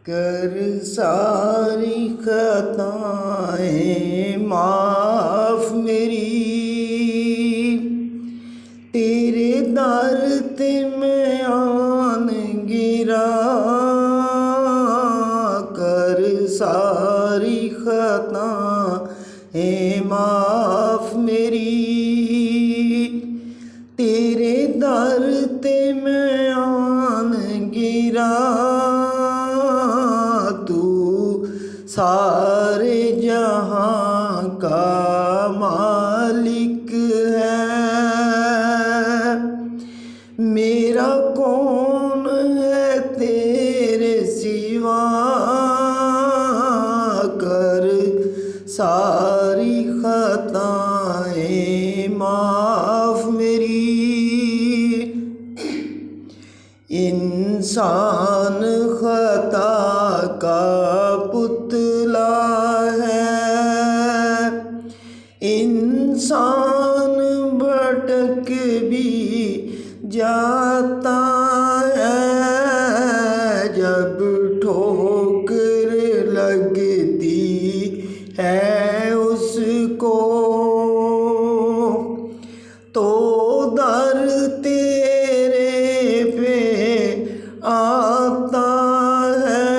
कर सारी खताएं माफ़ मेरी, तेरे दर ते मैं आन गिरा। कर सारी खताएं माफ़ मेरी, तेरे दर ते मैं आन गिरा। तू सारे जहां का मालिक है, मेरा कौन है तेरे सिवा। कर सारी खताएं माफ़ मेरी। इंसान खता का पुतला है, इंसान भटक भी जाता है। जब ठोकर लगती है उसको, तो दर तेरे पे आता है।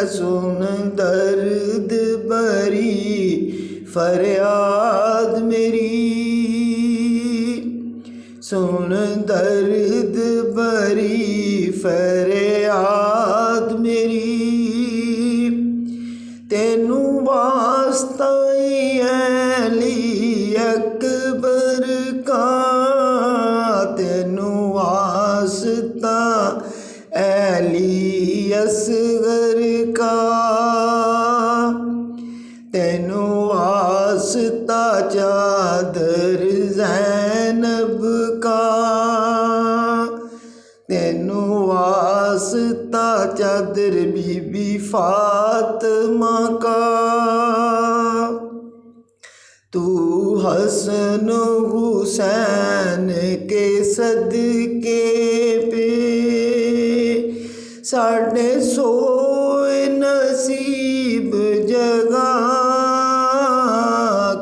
सुन दर्द भरी फरियाद मेरी, सुन दर्द भरी फरियाद मेरी। तेनू वास्ता अली अकबर का, तेनू वास्ता अली असगर का, तेनू वास्ता चादर ज़ैनब का, तेनू वास्ता चादर बीबी फातिमा का। तू हसन हुसैन के सदके पे साढ़े सोए नसीब जगा।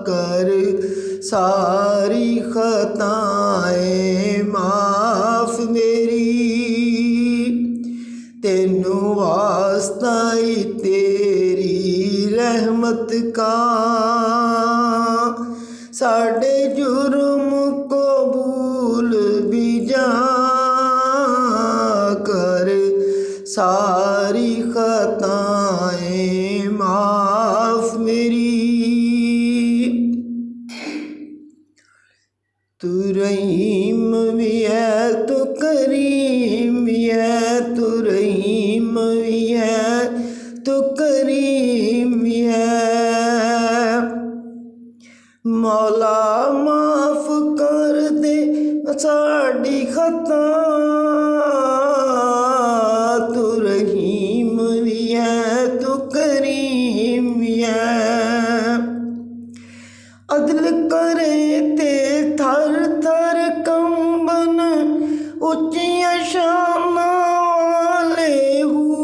कर सारी खताएं माफ़ मेरी, तेनू वास्ता ही तेरी रहमत का। साढ़े जुर्म को भूल भी जा। कर सारी खताएं माफ़ मेरी। तू रहीम भी है तो करीम भी है, तू रहीम भी है तो करीम भी है। मौला माफ़ कर दे साड़ी खता, तू रहीम भी है तो करीम भी है। अदल करे ते थर थर कंबन, उच्चियां शानां वाले हूँ।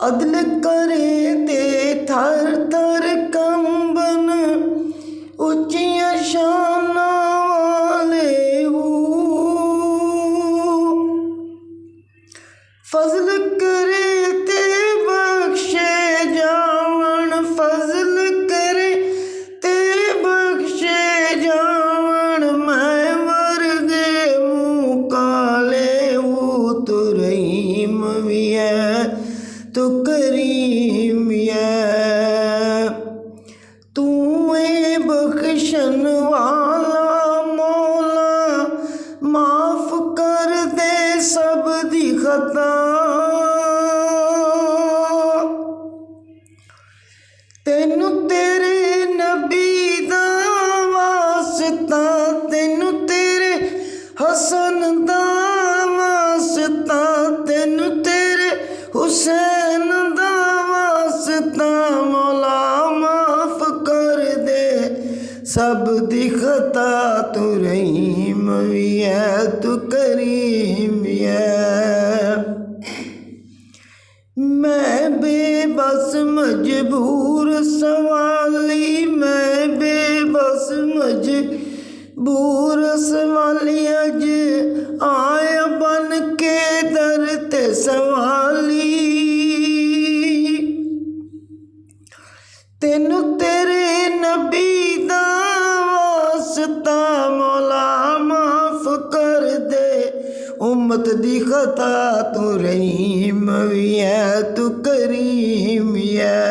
अदल करे ते थर थर कंबन, उच्चियां शानां वाले हूँ। फजल करे ते बख्शे जावन, फजल करे ते बख्शे जावन। मैं वर्गे मुँह काले हूँ, तू रहीम भी है तो करीम भी है। तू बख्शन वाला मौला, माफ़ कर दे सब दी खता। तेनू तेरे नबी दा वास्ता, तेनू तेरे हसन दा वास्ता, तेनू तेरे हुसैन दा वास्ता। मौला माफ़ कर दे सब दी खता, तू रहीम भी है तू करीम है। मैं बेबस मजबूर सवाली, मैं बेबस मजबूर सवाली, अज आया बन के दर ते सवाली। तेनू तेरे नबी दा वास्ता मौला माफ कर दे, उम्मत दी खता तू रहीम भी है तू करीम है।